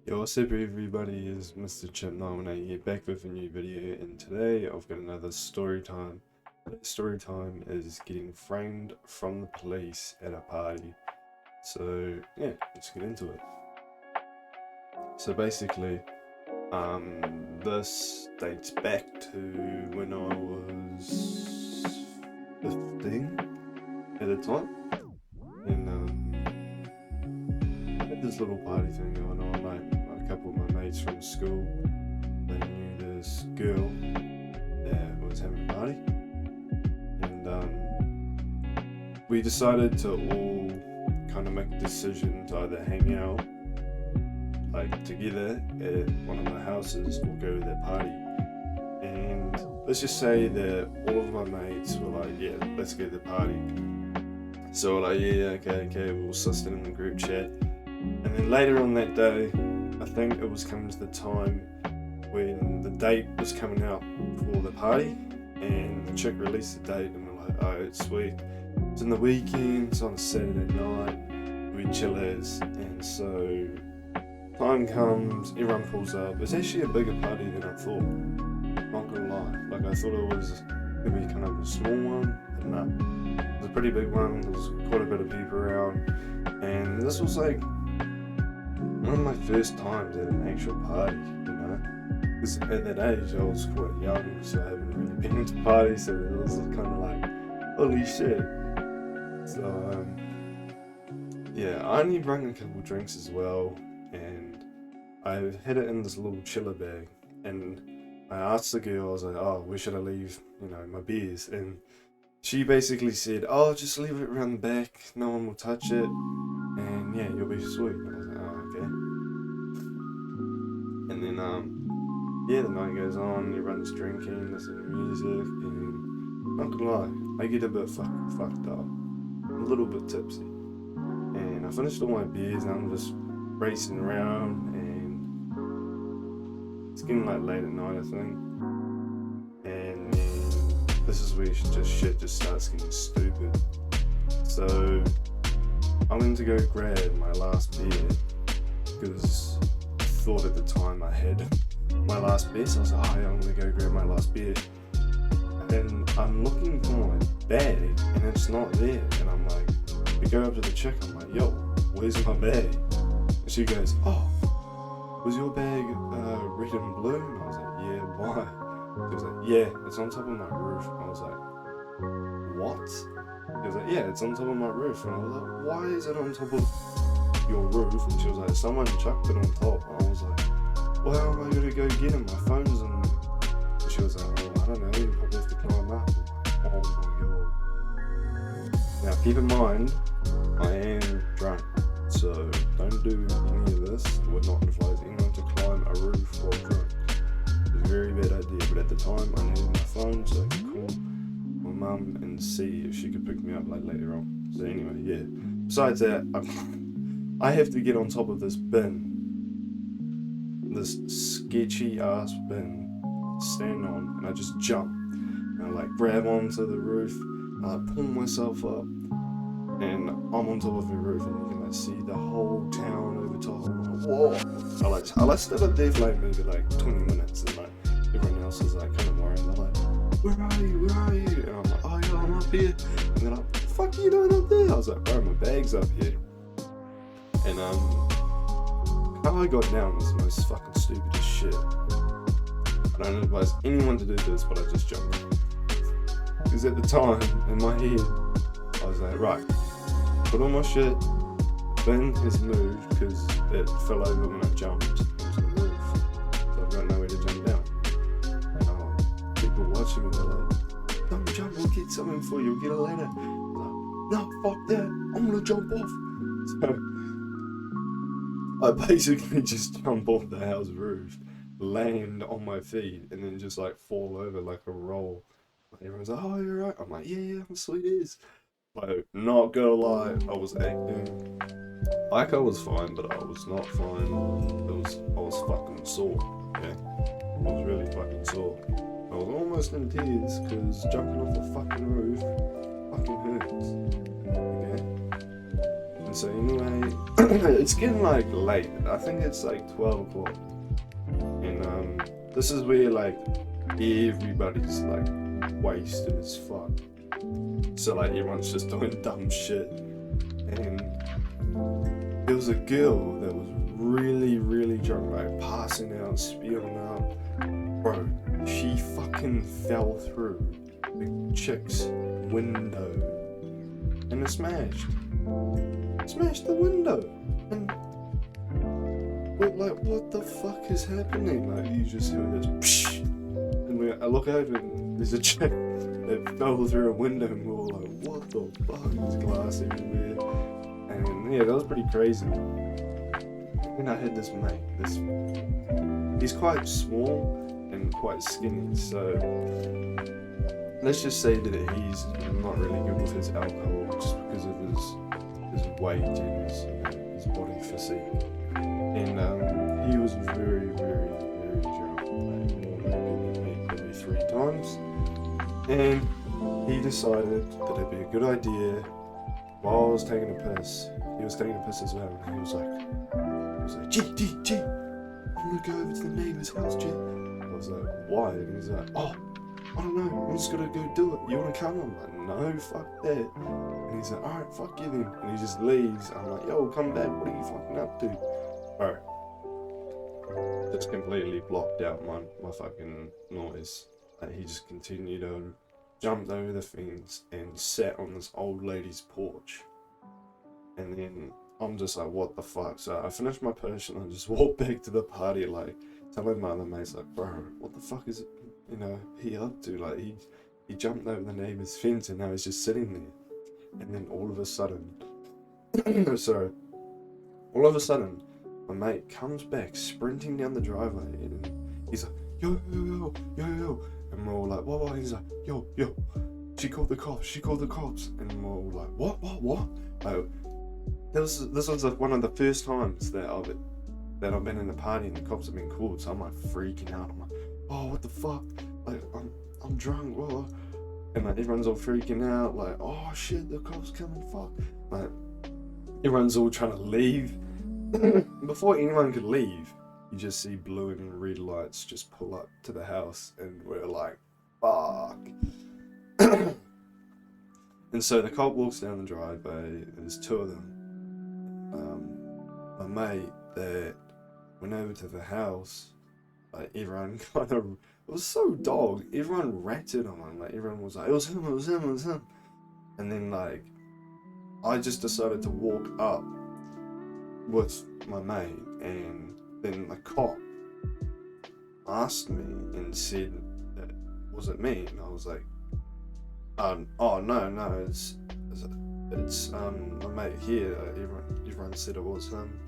Yo, what's up everybody, is Mr. Chip98 here, back with a new video, and today I've got another story time. Today's story time is getting framed from the police at a party. So yeah, let's get into it. So basically, this dates back to when I was 15 at the time, and I had this little party thing going on. Like a couple of my mates from school, they knew this girl that was having a party, and we decided to all kind of make a decision to either hang out like together at one of my houses or go to their party. And let's just say that all of my mates were like, yeah, let's go to the party. So we're like, yeah, okay, we'll suss it in the group chat. And then later on that day, I think it was coming to the time when the date was coming out for the party, and the chick released the date, and we're like, oh, sweet. It's in the weekend, it's on a Saturday night, we chill as. And so time comes, everyone pulls up. It's actually a bigger party than I thought, not gonna lie. Like, I thought it was gonna be kind of a small one, but no. It was a pretty big one, there was quite a bit of people around, and this was like one of my first times at an actual party, you know, because at that age I was quite young, so I haven't really been to parties, so it was kind of like, holy shit. So yeah, I only brought a couple drinks as well, and I had it in this little chiller bag, and I asked the girl, I was like, oh, where should I leave, you know, my beers? And she basically said, oh, just leave it around the back, no one will touch it, and yeah, you'll be sweet. And I was like, oh, okay. And then yeah, the night goes on, everyone's drinking, listening to music, and not gonna lie, I get a bit fucked up, a little bit tipsy. And I finished all my beers, and I'm just racing around, and it's getting like late at night, I think. And then this is where shit just starts getting stupid. So I went to go grab my last beer, because I thought at the time I had my last beer, so I was like, oh yeah, I'm gonna go grab my last beer. And I'm looking for my bag, and it's not there. And I'm like, we go up to the chick, I'm like, yo, where's my bag? And she goes, oh, was your bag red and blue? And I was like, yeah, why? She was like, yeah, it's on top of my roof. And I was like, what? He was like, yeah, it's on top of my roof. And I was like, why is it on top of your roof? And she was like, someone chucked it on top. And I was like, well, how am I going to go get it? My phone's in there. And she was like, oh, I don't know, you probably have to climb up. Oh my god. Now keep in mind, I am drunk, so don't do any of this. I would not advise anyone to climb a roof while drunk. It's a very bad idea, but at the time I needed my phone so I could call my mum and see if she could pick me up like later on. So anyway, yeah. Besides that, I have to get on top of this bin, this sketchy ass bin, stand on, and I just jump. And I like grab onto the roof, and I pull myself up, and I'm on top of the roof, and you can like see the whole town over top. I'm like, whoa! I stood up there for like maybe like 20 minutes, and like everyone else was like kind of worried. They're like, where are you? And I'm like, oh yeah, I'm up here. And they're like, what the fuck are you doing up there? I was like, bro, my bag's up here. And how I got down was the most fucking stupidest shit. I don't advise anyone to do this, but I just jumped. Because at the time, in my head, I was like, right, put all my shit, the bin has moved because it fell over when I jumped into the roof. So I've got nowhere to jump down. People watching me, they're like, don't jump, we'll get something for you, we'll get a ladder. I'm like, no, fuck that, I'm gonna jump off. So I basically just jump off the house roof, land on my feet, and then just like fall over like a roll. Everyone's like, oh, you're right. I'm like, yeah, I'm sweet as. But not gonna lie, I was acting like I was fine, but I was not fine. I was fucking sore, yeah? I was really fucking sore. I was almost in tears, because jumping off a fucking roof fucking hurts, okay? And so anyway, it's getting like late. I think it's like 12 o'clock. And this is where like everybody's like wasted as fuck. So like everyone's just doing dumb shit. And there was a girl that was really, really drunk, like passing out, spewing out. Bro, she fucking fell through the chick's window and it smashed the window. And we're like, what the fuck is happening? Like, you just hear this psh, and I look over and there's a chick that fell through a window, and we were like, what the fuck? There's glass everywhere. And yeah, that was pretty crazy. And I had this mate, he's quite small and quite skinny, so let's just say that he's not really good with his alcohol just because of his weight and his body physique. And he was very, very, very drunk, like more than me probably 3 times. And he decided that it'd be a good idea, while I was taking a piss, he was taking a piss as well, and he was like, G, I'm gonna go over to the neighbour's house, G. I was like, why? And he's like, oh, I don't know, I'm just gonna go do it. You wanna come? I'm like, no, fuck that. And he's like, alright, fuck you then. And he just leaves. I'm like, yo, come back, what are you fucking up to? Bro, just completely blocked out my fucking noise. Like, he just continued on, jumped over the fence and sat on this old lady's porch. And then I'm just like, what the fuck? So I finished my push and I just walked back to the party, like, telling my other mates, like, bro, what the fuck is, he up to? Like, he jumped over the neighbour's fence and now he's just sitting there. And then all of a sudden, my mate comes back sprinting down the driveway and he's like, yo. And we're all like, what? He's like, yo, she called the cops. And we're all like, what? Like, this was like one of the first times that I've been in a party and the cops have been called, so I'm like freaking out. I'm like, oh, what the fuck? Like, I'm drunk, whoa. And like everyone's all freaking out, like, oh shit, the cops coming, fuck. Like, everyone's all trying to leave. Before anyone could leave, you just see blue and red lights just pull up to the house, and we're like, fuck. And so the cop walks down the driveway, there's 2 of them. My mate that went over to the house, like everyone kind of, it was so dog, everyone ratted on him, like everyone was like, it was him. And then like, I just decided to walk up with my mate, and then the cop asked me and said, was it me? And I was like, oh no, it's my mate here. Everyone said it was him.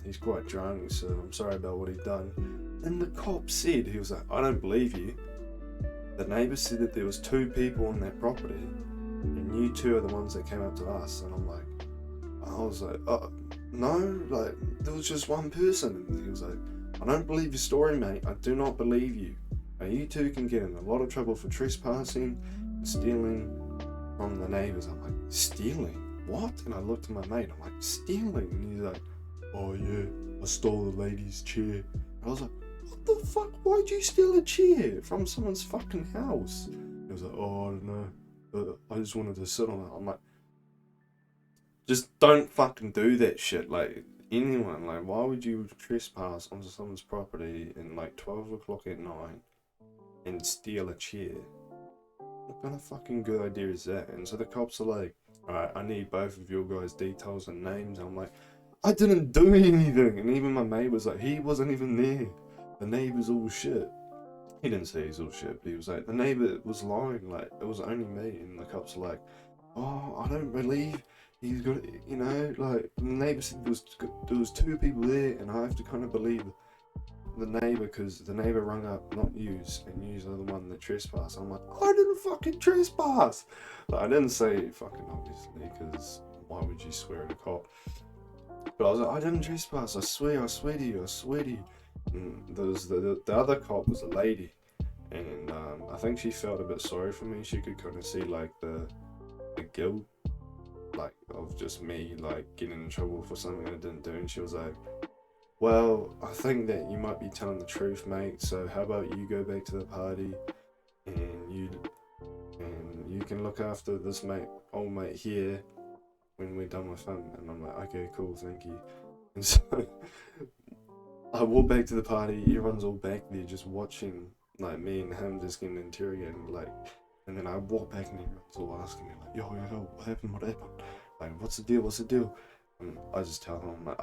He's quite drunk, so I'm sorry about what he'd done. And the cop said, he was like, I don't believe you. The neighbour said that there was 2 people on that property, and you 2 are the ones that came up to us. And I was like, no, like, there was just 1 person. And he was like, I don't believe your story, mate. I do not believe you. Now, you 2 can get in a lot of trouble for trespassing and stealing from the neighbours. I'm like, stealing? What? And I looked at my mate, I'm like, stealing? And he's like, oh yeah, I stole the lady's chair. And I was like, what the fuck? Why'd you steal a chair from someone's fucking house? He was like, oh, I don't know. I just wanted to sit on it. I'm like, just don't fucking do that shit. Like, anyone, like, why would you trespass onto someone's property in like 12 o'clock at night and steal a chair? What kind of fucking good idea is that? And so the cops are like, alright, I need both of your guys' details and names. And I'm like, I didn't do anything. And even my mate was like, he wasn't even there. The neighbour's all shit. He didn't say he's all shit, but he was like, the neighbour was lying, like, it was only me. And the cops were like, oh, I don't believe he's got, like, the neighbour said there was 2 people there, and I have to kind of believe the neighbour, because the neighbour rung up, not yous, and yous are the one that trespassed. I'm like, I didn't fucking trespass. Like, I didn't say it fucking obviously, because why would you swear at a cop? But I was like, I didn't trespass, I swear to you. And there was the other cop was a lady, and I think she felt a bit sorry for me. She could kind of see like the guilt like of just me like getting in trouble for something I didn't do, and she was like, well, I think that you might be telling the truth, mate, so how about you go back to the party and you can look after this old mate here when we're done with him. And I'm like, okay, cool, thank you. And so I walk back to the party, everyone's all back there just watching, like me and him just getting interrogated, like, and then I walk back and everyone's all asking me like, yo, what happened, like, what's the deal? And I just tell them, I'm like,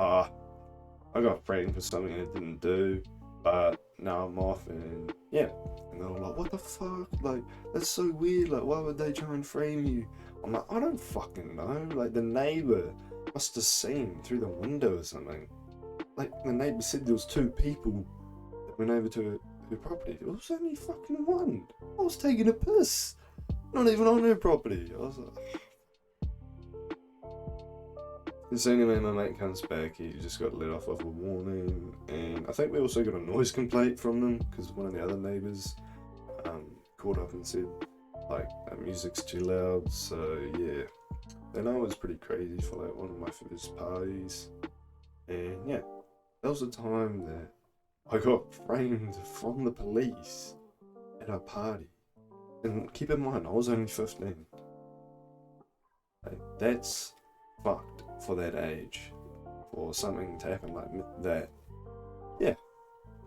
I got framed for something I didn't do, but now I'm off, and yeah. And they're all like, what the fuck, like, that's so weird, like, why would they try and frame you? I'm like, I don't fucking know, like, the neighbour must have seen through the window or something. Like, the neighbour said there was 2 people that went over to her property. It was only fucking 1. I was taking a piss, not even on her property. I was like, so anyway, my mate comes back, he just got let off with a warning, and I think we also got a noise complaint from them, because one of the other neighbours called up and said, like, that music's too loud, so yeah. And I was pretty crazy for like one of my first parties, and yeah, that was the time that I got framed from the police at a party. And keep in mind, I was only 15. Like, that's fucked for that age, for something to happen like that. Yeah,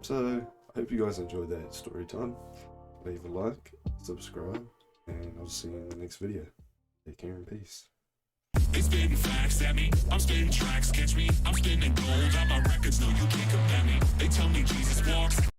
so I hope you guys enjoyed that story time. Leave a like, subscribe, and I'll see you in the next video. Take care and peace. They spitting facts at me, I'm spitting tracks, catch me, I'm spinning gold on my records, no you can't compare me. They tell me Jesus walks